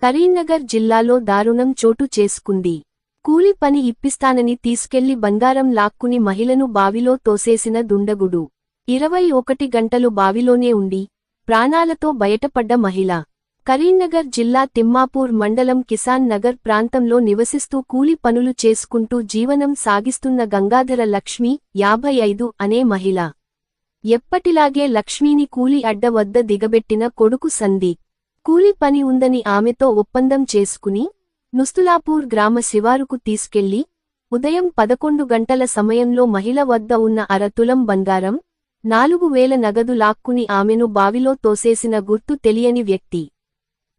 కరీంనగర్ జిల్లాలో దారుణం చోటు చేసుకుంది. కూలి పని ఇప్పిస్తానని తీసుకెళ్లి బంగారం లాక్కుని మహిళను బావిలో తోసేసిన దుండగుడు. 21 గంటలు బావిలోనే ఉండి ప్రాణాలతో బయటపడ్డ మహిళ. కరీంనగర్ జిల్లా తిమ్మాపూర్ మండలం కిసాన్ నగర్ ప్రాంతంలో నివసిస్తూ కూలి పనులు చేసుకుంటూ జీవనం సాగిస్తున్న గంగాధర లక్ష్మి 55 అనే మహిళ. ఎప్పటిలాగే లక్ష్మీని కూలి అడ్డ వద్ద దిగబెట్టిన కొడుకు సందీప్. కూలి పని ఉందని ఆమెతో ఒప్పందం చేసుకుని నుస్తులాపూర్ గ్రామ శివారుకు తీసుకెళ్లి ఉదయం 11 గంటల సమయంలో మహిళ వద్ద ఉన్న అరతులం బంగారం, 4000 నగదు లాక్కుని ఆమెను బావిలో తోసేసిన గుర్తు తెలియని వ్యక్తి.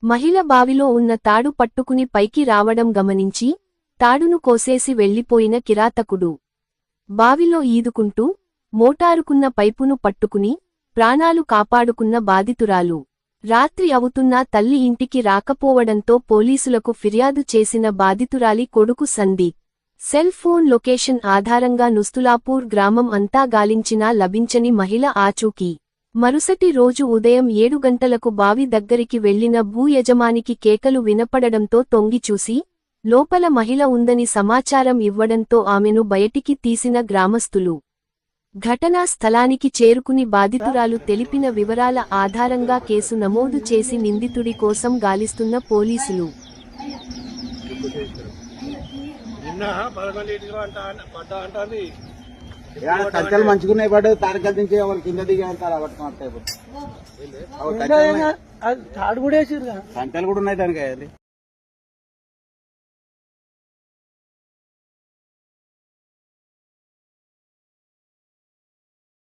మహిళ బావిలో ఉన్న తాడు పట్టుకుని పైకి రావడం గమనించి తాడును కోసేసి వెళ్లిపోయిన కిరాతకుడు. బావిలో ఈదుకుంటూ మోటారుకున్న పైపును పట్టుకుని ప్రాణాలు కాపాడుకున్న బాధితురాలు. రాత్రి అవుతున్నా తల్లి ఇంటికి రాకపోవడంతో పోలీసులకు ఫిర్యాదు చేసిన బాధితురాలి కొడుకు సందీప్. సెల్ ఫోన్ లొకేషన్ ఆధారంగా నుస్తులాపూర్ గ్రామం అంతా గాలించినా లభించని మహిళ ఆచూకీ. మరుసటి రోజు ఉదయం 7 గంటలకు బావి దగ్గరికి వెళ్లిన భూ యజమానికి కేకలు వినపడడంతో తొంగిచూసి లోపల మహిళ ఉందని సమాచారం ఇవ్వడంతో ఆమెను బయటికి తీసిన గ్రామస్తులు. ఘటనా స్థలానికి చేరుకుని బాధితురాలు తెలిపిన వివరాల ఆధారంగా కేసు నమోదు చేసి నిందితుడి కోసం గాలిస్తున్న పోలీసులు. కంచెలు మంచుకున్నాయి పడ్డ తారకల నుంచి ఎవరు కింద దిగి వెళ్తారు కంచెలు కూడా ఉన్నాయి దానికి.